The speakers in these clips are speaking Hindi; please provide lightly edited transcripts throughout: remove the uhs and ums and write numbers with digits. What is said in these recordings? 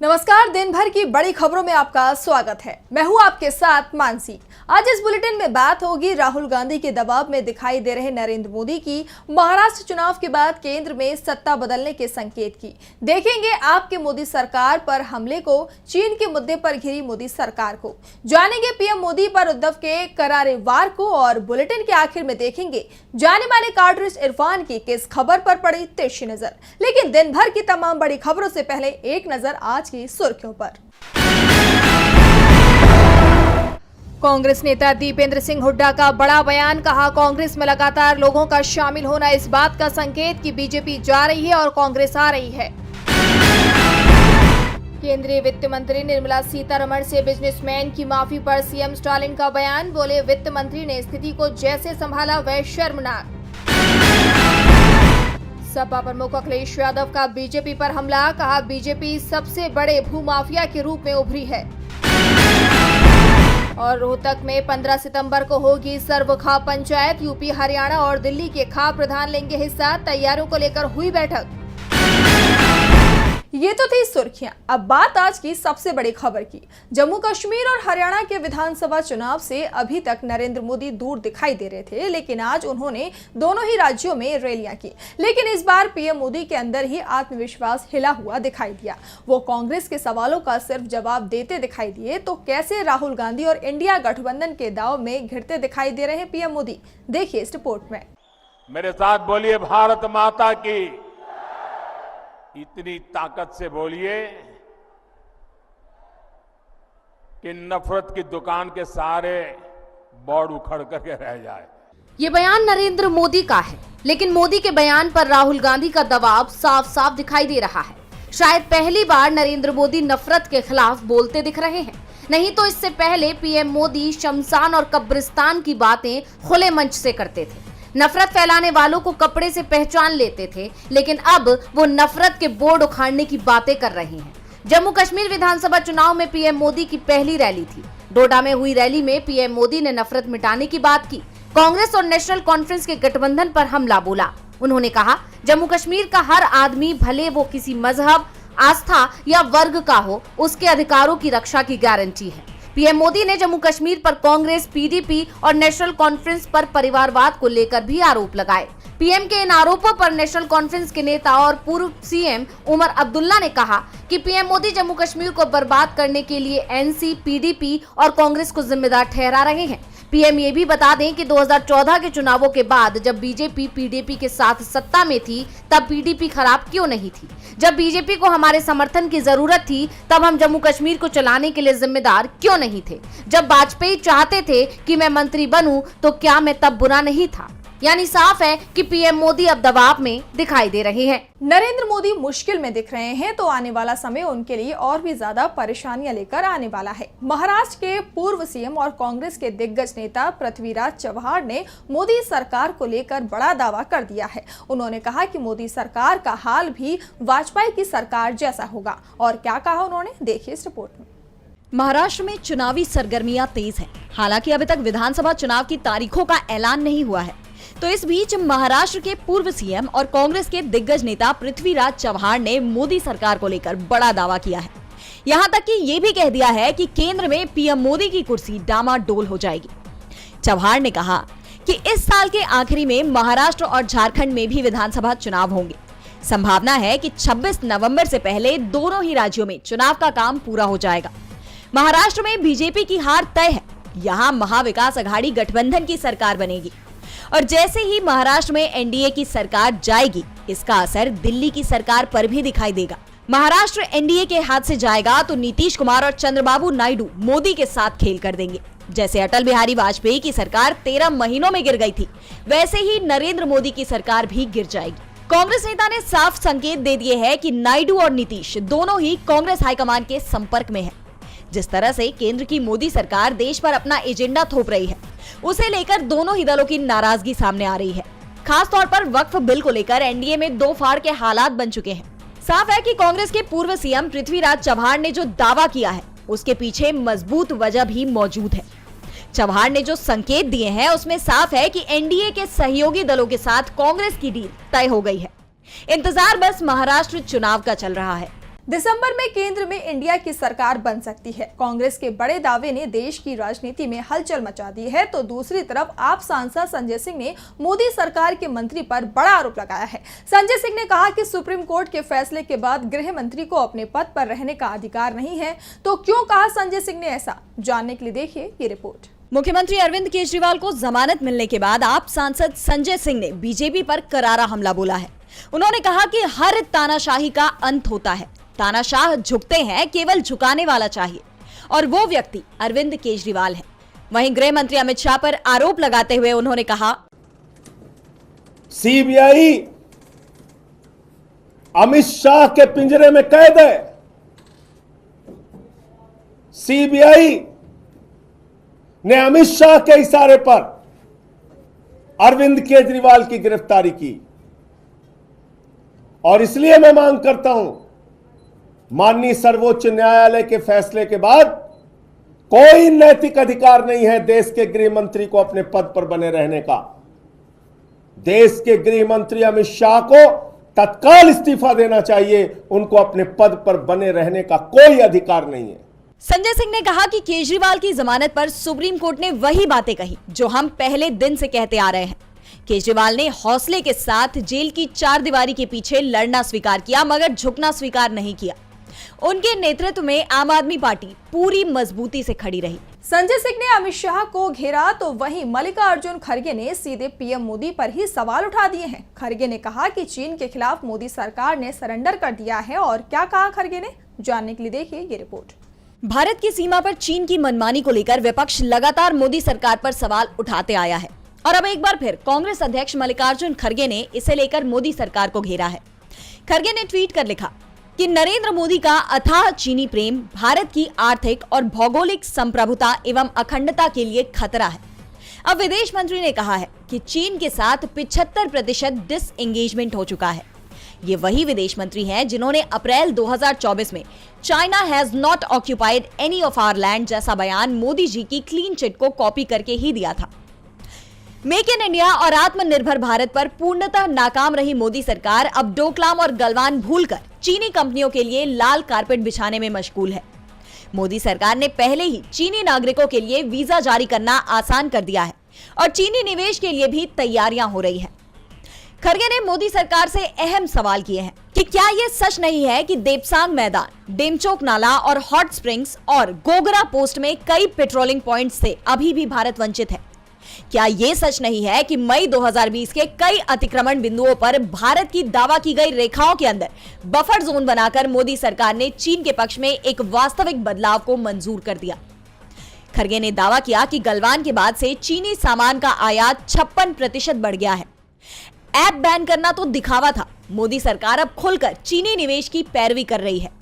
नमस्कार, दिन भर की बड़ी खबरों में आपका स्वागत है। मैं हूं आपके साथ मानसी। आज इस बुलेटिन में बात होगी राहुल गांधी के दबाव में दिखाई दे रहे नरेंद्र मोदी की महाराष्ट्र चुनाव के बाद केंद्र में सत्ता बदलने के संकेत की। देखेंगे आपके मोदी सरकार पर हमले को, चीन के मुद्दे पर घिरी मोदी सरकार को। जानेंगे पीएम मोदी पर उद्धव के करारे वार को और बुलेटिन के आखिर में देखेंगे जाने माने कार्टरिस्ट इरफान की किस खबर पर पड़ी तिरछी नजर। लेकिन दिन भर की तमाम बड़ी खबरों से पहले एक नजर आज की सुर्खियों पर। कांग्रेस नेता दीपेंद्र सिंह हुड्डा का बड़ा बयान। कहा, कांग्रेस में लगातार लोगों का शामिल होना इस बात का संकेत कि बीजेपी जा रही है और कांग्रेस आ रही है। केंद्रीय वित्त मंत्री निर्मला सीतारमण से बिजनेसमैन की माफी पर सीएम स्टालिन का बयान। बोले, वित्त मंत्री ने स्थिति को जैसे संभाला वह शर्मनाक। सपा प्रमुख अखिलेश यादव का बीजेपी पर हमला। कहा, बीजेपी सबसे बड़े भूमाफिया के रूप में उभरी है। और रोहतक में 15 सितंबर को होगी सर्व खाप पंचायत। यूपी, हरियाणा और दिल्ली के खाप प्रधान लेंगे हिस्सा। तैयारियों को लेकर हुई बैठक। ये तो थी सुर्खियां। अब बात आज की सबसे बड़ी खबर की। जम्मू कश्मीर और हरियाणा के विधानसभा चुनाव से अभी तक नरेंद्र मोदी दूर दिखाई दे रहे थे, लेकिन आज उन्होंने दोनों ही राज्यों में रैलियां की। लेकिन इस बार पीएम मोदी के अंदर ही आत्मविश्वास हिला हुआ दिखाई दिया। वो कांग्रेस के सवालों का सिर्फ जवाब देते दिखाई दिए। तो कैसे राहुल गांधी और इंडिया गठबंधन के दाव में घिरते दिखाई दे रहे हैं पीएम मोदी, देखिए इस रिपोर्ट में। मेरे साथ बोलिए, भारत माता की। इतनी ताकत से बोलिए कि नफरत की दुकान के सारे बोर्ड उखड़ करके रह जाए। ये बयान नरेंद्र मोदी का है, लेकिन मोदी के बयान पर राहुल गांधी का दबाव साफ साफ दिखाई दे रहा है। शायद पहली बार नरेंद्र मोदी नफरत के खिलाफ बोलते दिख रहे हैं। नहीं तो इससे पहले पीएम मोदी शमशान और कब्रिस्तान की बातें खुले मंच से करते थे। नफरत फैलाने वालों को कपड़े से पहचान लेते थे, लेकिन अब वो नफरत के बोर्ड उखाड़ने की बातें कर रहे हैं। जम्मू कश्मीर विधानसभा चुनाव में पीएम मोदी की पहली रैली थी। डोडा में हुई रैली में पीएम मोदी ने नफरत मिटाने की बात की। कांग्रेस और नेशनल कॉन्फ्रेंस के गठबंधन पर हमला बोला। उन्होंने कहा, जम्मू कश्मीर का हर आदमी, भले वो किसी मजहब, आस्था या वर्ग का हो, उसके अधिकारों की रक्षा की गारंटी है। पीएम मोदी ने जम्मू कश्मीर पर कांग्रेस, पीडीपी और नेशनल कॉन्फ्रेंस पर परिवारवाद को लेकर भी आरोप लगाए। पीएम के इन आरोपों पर नेशनल कॉन्फ्रेंस के नेता और पूर्व सीएम उमर अब्दुल्ला ने कहा कि पीएम मोदी जम्मू कश्मीर को बर्बाद करने के लिए एनसी, पीडीपी और कांग्रेस को जिम्मेदार ठहरा रहे हैं। पीएम ये भी बता दें कि 2014 के चुनावों के बाद जब बीजेपी पीडीपी के साथ सत्ता में थी, तब पीडीपी खराब क्यों नहीं थी? जब बीजेपी को हमारे समर्थन की जरूरत थी, तब हम जम्मू कश्मीर को चलाने के लिए जिम्मेदार क्यों नहीं थे? जब वाजपेयी चाहते थे कि मैं मंत्री बनूं, तो क्या मैं तब बुरा नहीं था? यानी साफ है कि पीएम मोदी अब दबाव में दिखाई दे रहे हैं। नरेंद्र मोदी मुश्किल में दिख रहे हैं, तो आने वाला समय उनके लिए और भी ज्यादा परेशानियां लेकर आने वाला है। महाराष्ट्र के पूर्व सीएम और कांग्रेस के दिग्गज नेता पृथ्वीराज चव्हाण ने मोदी सरकार को लेकर बड़ा दावा कर दिया है। उन्होंने कहा कि मोदी सरकार का हाल भी वाजपेयी की सरकार जैसा होगा। और क्या कहा उन्होंने, देखिए इस रिपोर्ट में। महाराष्ट्र में चुनावी सरगर्मियां तेज हैं। हालांकि अभी तक विधानसभा चुनाव की तारीखों का ऐलान नहीं हुआ है। तो इस बीच महाराष्ट्र के पूर्व सीएम और कांग्रेस के दिग्गज नेता पृथ्वीराज चव्हाण ने मोदी सरकार को लेकर बड़ा दावा किया है। यहां तक कि ये भी कह दिया है कि केंद्र में पीएम मोदी की कुर्सी डामाडोल हो जाएगी। चव्हाण ने कहा कि इस साल के आखिरी में महाराष्ट्र और झारखंड में भी विधानसभा चुनाव होंगे। संभावना है कि 26 नवंबर से पहले दोनों ही राज्यों में चुनाव का काम पूरा हो जाएगा। महाराष्ट्र में बीजेपी की हार तय है। यहाँ महाविकास अघाड़ी गठबंधन की सरकार बनेगी और जैसे ही महाराष्ट्र में एनडीए की सरकार जाएगी, इसका असर दिल्ली की सरकार पर भी दिखाई देगा। महाराष्ट्र एनडीए के हाथ से जाएगा तो नीतीश कुमार और चंद्रबाबू नायडू मोदी के साथ खेल कर देंगे। जैसे अटल बिहारी वाजपेयी की सरकार 13 महीनों में गिर गई थी, वैसे ही नरेंद्र मोदी की सरकार भी गिर जाएगी। कांग्रेस नेता ने साफ संकेत दे दिए हैं कि नायडू और नीतीश दोनों ही कांग्रेस हाईकमान के संपर्क में है। जिस तरह से केंद्र की मोदी सरकार देश पर अपना एजेंडा थोप रही है, उसे लेकर दोनों ही दलों की नाराजगी सामने आ रही है। खास तौर पर वक्फ बिल को लेकर एनडीए में दो फाड़ के हालात बन चुके हैं। साफ है कि कांग्रेस के पूर्व सीएम पृथ्वीराज चव्हाण ने जो दावा किया है, उसके पीछे मजबूत वजह भी मौजूद है। चव्हाण ने जो संकेत दिए हैं, उसमें साफ है कि एनडीए के सहयोगी दलों के साथ कांग्रेस की डील तय हो गई है। इंतजार बस महाराष्ट्र चुनाव का चल रहा है। दिसंबर में केंद्र में इंडिया की सरकार बन सकती है। कांग्रेस के बड़े दावे ने देश की राजनीति में हलचल मचा दी है, तो दूसरी तरफ आप सांसद संजय सिंह ने मोदी सरकार के मंत्री पर बड़ा आरोप लगाया है। संजय सिंह ने कहा कि सुप्रीम कोर्ट के फैसले के बाद गृह मंत्री को अपने पद पर रहने का अधिकार नहीं है। तो क्यों कहा संजय सिंह ने ऐसा, जानने के लिए देखिए ये रिपोर्ट। मुख्यमंत्री अरविंद केजरीवाल को जमानत मिलने के बाद आप सांसद संजय सिंह ने बीजेपी पर करारा हमला बोला है। उन्होंने कहा कि हर तानाशाही का अंत होता है, तानाशाह झुकते हैं, केवल झुकाने वाला चाहिए, और वो व्यक्ति अरविंद केजरीवाल है। वहीं गृह मंत्री अमित शाह पर आरोप लगाते हुए उन्होंने कहा, सीबीआई अमित शाह के पिंजरे में कैद है। सीबीआई ने अमित शाह के इशारे पर अरविंद केजरीवाल की गिरफ्तारी की, और इसलिए मैं मांग करता हूं, माननीय सर्वोच्च न्यायालय के फैसले के बाद कोई नैतिक अधिकार नहीं है देश के गृह मंत्री को अपने पद पर बने रहने का। देश के गृह मंत्री अमित शाह को तत्काल इस्तीफा देना चाहिए। उनको अपने पद पर बने रहने का कोई अधिकार नहीं है। संजय सिंह ने कहा कि केजरीवाल की जमानत पर सुप्रीम कोर्ट ने वही बातें कही जो हम पहले दिन से कहते आ रहे हैं। केजरीवाल ने हौसले के साथ जेल की चार दीवारी के पीछे लड़ना स्वीकार किया, मगर झुकना स्वीकार नहीं किया। उनके नेतृत्व में आम आदमी पार्टी पूरी मजबूती से खड़ी रही। संजय सिंह ने अमित शाह को घेरा, तो वहीं मल्लिकार्जुन खड़गे ने सीधे पीएम मोदी पर ही सवाल उठा दिए हैं। खड़गे ने कहा कि चीन के खिलाफ मोदी सरकार ने सरेंडर कर दिया है। और क्या कहा खड़गे ने, जानने के लिए देखिए ये रिपोर्ट। भारत की सीमा पर चीन की मनमानी को लेकर विपक्ष लगातार मोदी सरकार पर सवाल उठाते आया है, और अब एक बार फिर कांग्रेस अध्यक्ष मल्लिकार्जुन खड़गे ने इसे लेकर मोदी सरकार को घेरा है। खड़गे ने ट्वीट कर लिखा कि नरेंद्र मोदी का अथाह चीनी प्रेम भारत की आर्थिक और भौगोलिक संप्रभुता एवं अखंडता के लिए खतरा है। अब विदेश मंत्री ने कहा है कि चीन के साथ 75% डिसएंगेजमेंट हो चुका है। ये वही विदेश मंत्री हैं जिन्होंने अप्रैल 2024 में China has not occupied any of our land जैसा बयान मोदी जी की क्लीन चिट को कॉपी करके ही दिया था। मेक इन इंडिया और आत्मनिर्भर भारत पर पूर्णतः नाकाम रही मोदी सरकार अब डोकलाम और गलवान भूलकर चीनी कंपनियों के लिए लाल कारपेट बिछाने में मशगूल है। मोदी सरकार ने पहले ही चीनी नागरिकों के लिए वीजा जारी करना आसान कर दिया है, और चीनी निवेश के लिए भी तैयारियां हो रही हैं। खड़गे ने मोदी सरकार से अहम सवाल किए हैं कि क्या यह सच नहीं है कि देपसांग मैदान, डेमचोक नाला और हॉट स्प्रिंग्स और गोगरा पोस्ट में कई पेट्रोलिंग पॉइंट्स से अभी भी भारत वंचित है। क्या यह सच नहीं है कि मई 2020 के कई अतिक्रमण बिंदुओं पर भारत की दावा की गई रेखाओं के अंदर बफर जोन बनाकर मोदी सरकार ने चीन के पक्ष में एक वास्तविक बदलाव को मंजूर कर दिया। खड़गे ने दावा किया कि गलवान के बाद से चीनी सामान का आयात 56% बढ़ गया है। ऐप बैन करना तो दिखावा था, मोदी सरकार अब खुलकर चीनी निवेश की पैरवी कर रही है।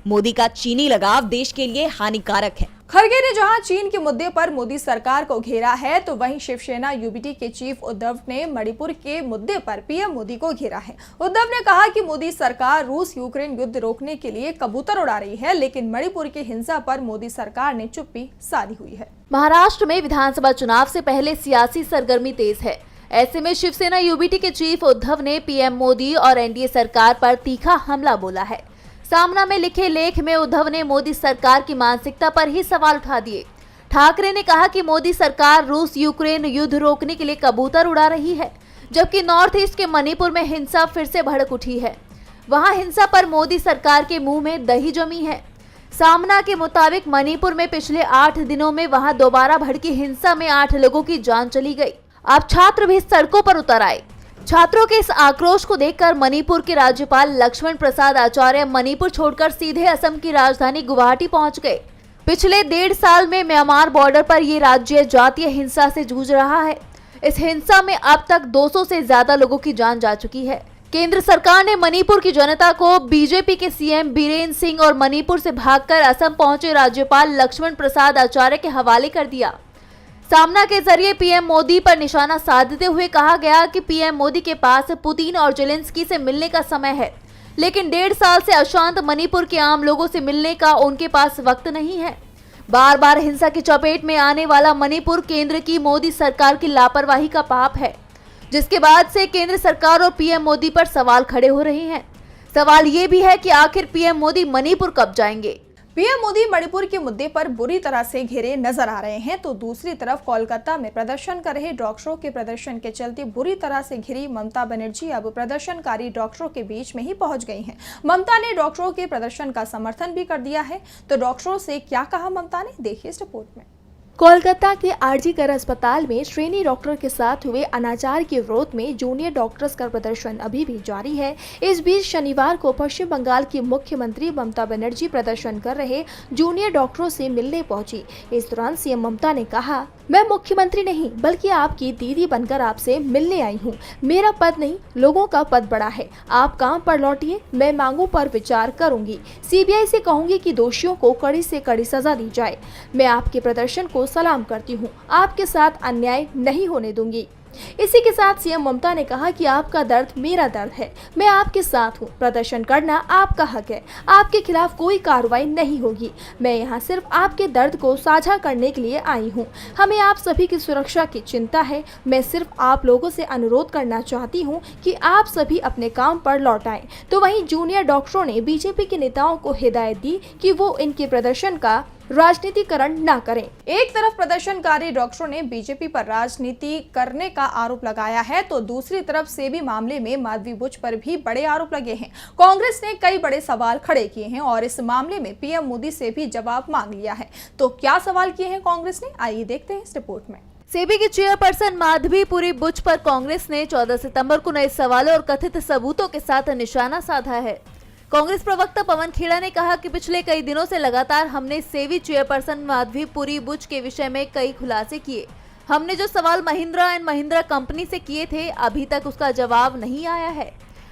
मोदी का चीनी लगाव देश के लिए हानिकारक है। खड़गे ने जहां चीन के मुद्दे पर मोदी सरकार को घेरा है, तो वहीं शिवसेना यूबीटी के चीफ उद्धव ने मणिपुर के मुद्दे पर पीएम मोदी को घेरा है। उद्धव ने कहा कि मोदी सरकार रूस यूक्रेन युद्ध रोकने के लिए कबूतर उड़ा रही है, लेकिन मणिपुर की हिंसा पर मोदी सरकार ने चुप्पी साधी हुई है। महाराष्ट्र में विधानसभा चुनाव से पहले सियासी सरगर्मी तेज है। ऐसे में शिवसेना यूबीटी के चीफ उद्धव ने पीएम मोदी और एनडीए सरकार पर तीखा हमला बोला है। सामना में लिखे लेख में उद्धव ने मोदी सरकार की मानसिकता पर ही सवाल उठा दिए। ठाकरे ने कहा कि मोदी सरकार रूस यूक्रेन युद्ध रोकने के लिए कबूतर उड़ा रही है, जबकि नॉर्थ ईस्ट के मणिपुर में हिंसा फिर से भड़क उठी है। वहां हिंसा पर मोदी सरकार के मुंह में दही जमी है। सामना के मुताबिक मणिपुर में पिछले 8 दिनों में वहां दोबारा भड़की हिंसा में 8 लोगों की जान चली गई। अब छात्र भी सड़कों पर उतर आए। छात्रों के इस आक्रोश को देखकर मणिपुर के राज्यपाल लक्ष्मण प्रसाद आचार्य मणिपुर छोड़कर सीधे असम की राजधानी गुवाहाटी पहुंच गए। पिछले 1.5 साल में म्यांमार बॉर्डर पर ये राज्य जातीय हिंसा से जूझ रहा है। इस हिंसा में अब तक 200 से ज्यादा लोगों की जान जा चुकी है। केंद्र सरकार ने मणिपुर की जनता को बीजेपी के सीएम बीरेन्द्र सिंह और मणिपुर से भागकर असम पहुंचे राज्यपाल लक्ष्मण प्रसाद आचार्य के हवाले कर दिया। सामना के जरिए पीएम मोदी पर निशाना साधते हुए कहा गया कि पीएम मोदी के पास पुतिन और जेलेंस्की से मिलने का समय है, लेकिन 1.5 साल से अशांत मणिपुर के आम लोगों से मिलने का उनके पास वक्त नहीं है। बार बार हिंसा की चपेट में आने वाला मणिपुर केंद्र की मोदी सरकार की लापरवाही का पाप है, जिसके बाद से केंद्र सरकार और पीएम मोदी पर सवाल खड़े हो रहे हैं। सवाल ये भी है कि आखिर पीएम मोदी मणिपुर कब जाएंगे। पीएम मोदी मणिपुर के मुद्दे पर बुरी तरह से घिरे नजर आ रहे हैं, तो दूसरी तरफ कोलकाता में प्रदर्शन कर रहे डॉक्टरों के प्रदर्शन के चलते बुरी तरह से घिरी ममता बनर्जी अब प्रदर्शनकारी डॉक्टरों के बीच में ही पहुंच गई हैं। ममता ने डॉक्टरों के प्रदर्शन का समर्थन भी कर दिया है, तो डॉक्टरों से क्या कहा ममता ने, देखिए इस रिपोर्ट में। कोलकाता के आरजी कर अस्पताल में श्रेणी डॉक्टर के साथ हुए अनाचार के विरोध में जूनियर डॉक्टर्स का प्रदर्शन अभी भी जारी है। इस बीच शनिवार को पश्चिम बंगाल की मुख्यमंत्री ममता बनर्जी प्रदर्शन कर रहे जूनियर डॉक्टरों से मिलने पहुंची। इस दौरान सीएम ममता ने कहा, मैं मुख्यमंत्री नहीं बल्कि आपकी दीदी बनकर आपसे मिलने आई हूँ। मेरा पद नहीं, लोगों का पद बड़ा है। आप काम पर लौटिए, मैं मांगों पर विचार करूंगी। सीबीआई से कहूंगी कि दोषियों को कड़ी से कड़ी सजा दी जाए। मैं आपके प्रदर्शन को सलाम करती हूँ, आपके साथ अन्याय नहीं होने दूंगी। इसी के साथ सीएम ममता ने कहा कि आपका दर्द मेरा दर्द है, मैं आपके साथ हूँ। प्रदर्शन करना आपका हक है, आपके खिलाफ कोई कार्रवाई नहीं होगी। मैं यहाँ सिर्फ आपके दर्द को साझा करने के लिए आई हूँ। हमें आप सभी की सुरक्षा की चिंता है। मैं सिर्फ आप लोगों से अनुरोध करना चाहती हूँ कि आप सभी अपने काम पर लौट आएं। तो वहीं जूनियर डॉक्टरों ने बीजेपी के नेताओं को हिदायत दी कि वो इनके प्रदर्शन का राजनीतिकरण न करें। एक तरफ प्रदर्शनकारी डॉक्टरों ने बीजेपी पर राजनीति करने का आरोप लगाया है, तो दूसरी तरफ सेबी मामले में माधवी बुच पर भी बड़े आरोप लगे हैं। कांग्रेस ने कई बड़े सवाल खड़े किए हैं और इस मामले में पीएम मोदी से भी जवाब मांग लिया है। तो क्या सवाल किए हैं कांग्रेस ने, आइए देखते हैं इस रिपोर्ट में। सेबी की चेयरपर्सन माधवीपुरी बुच पर कांग्रेस ने 14 सितंबर को नए सवालों और कथित सबूतों के साथ निशाना साधा है। कांग्रेस प्रवक्ता पवन खेड़ा ने कहा कि पिछले कई दिनों से लगातार हमने सेबी चेयरपर्सन माधवीपुरी बुच के विषय में कई खुलासे किए। हमने जो सवाल महिंद्रा एंड महिंद्रा कंपनी से किए थे, अभी तक उसका जवाब नहीं आया है।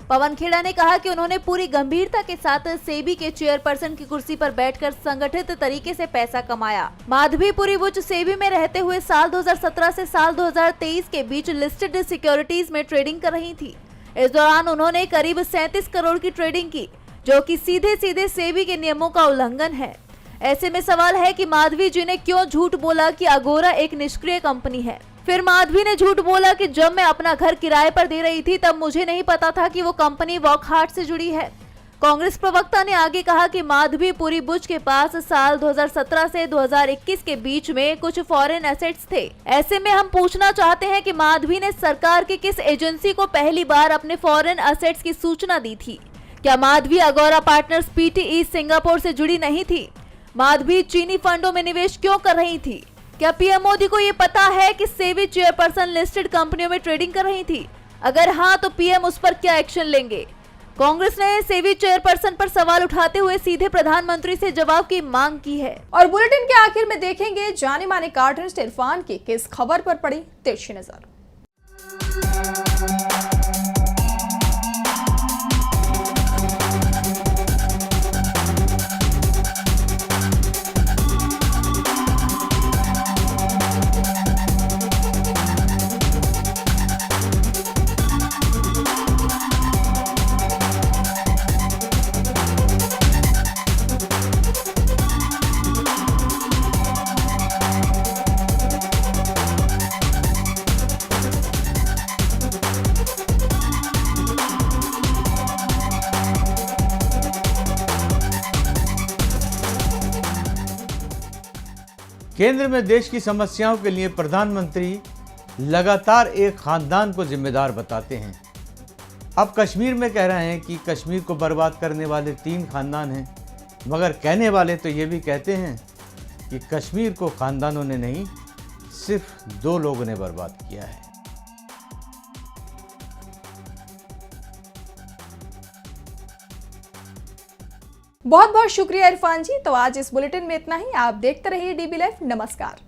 पवन खेड़ा ने कहा कि उन्होंने पूरी गंभीरता के साथ सेबी के चेयरपर्सन की कुर्सी पर बैठकर संगठित तरीके से पैसा कमाया। माधवीपुरी बुच सेबी में रहते हुए साल 2017 से साल 2023 के बीच लिस्टेड सिक्योरिटीज में ट्रेडिंग कर रही थी। इस दौरान उन्होंने करीब 37 करोड़ की ट्रेडिंग की, जो कि सीधे सीधे सेबी के नियमों का उल्लंघन है। ऐसे में सवाल है कि माधवी जी ने क्यों झूठ बोला कि अगोरा एक निष्क्रिय कंपनी है। फिर माधवी ने झूठ बोला कि जब मैं अपना घर किराए पर दे रही थी तब मुझे नहीं पता था कि वो कंपनी वॉकहार्ट से जुड़ी है। कांग्रेस प्रवक्ता ने आगे कहा कि माधवीपुरी बुच के पास साल 2017 से 2021 के बीच में कुछ फॉरेन एसेट्स थे। ऐसे में हम पूछना चाहते हैं कि माधवी ने सरकार की किस एजेंसी को पहली बार अपने फॉरेन एसेट्स की सूचना दी थी? क्या माधवी अगोरा पार्टनर्स पीटीई सिंगापुर से जुड़ी नहीं थी? माधवी चीनी फंडों में निवेश क्यों कर रही थी? क्या पीएम मोदी को ये पता है कि सेबी चेयरपर्सन लिस्टेड कंपनियों में ट्रेडिंग कर रही थी? अगर हाँ, तो पीएम उस पर क्या एक्शन लेंगे? कांग्रेस ने सेबी चेयरपर्सन पर सवाल उठाते हुए सीधे प्रधानमंत्री से जवाब की मांग की है। और बुलेटिन के आखिर में देखेंगे जाने माने कार्टूनिस्ट इरफान की किस खबर पर पड़ी तिरछी नजर। केंद्र में देश की समस्याओं के लिए प्रधानमंत्री लगातार एक खानदान को जिम्मेदार बताते हैं। अब कश्मीर में कह रहे हैं कि कश्मीर को बर्बाद करने वाले 3 खानदान हैं, मगर कहने वाले तो ये भी कहते हैं कि कश्मीर को खानदानों ने नहीं, सिर्फ 2 लोगों ने बर्बाद किया है। बहुत बहुत शुक्रिया इरफान जी। तो आज इस बुलेटिन में इतना ही। आप देखते रहिए डीबी लाइव। नमस्कार।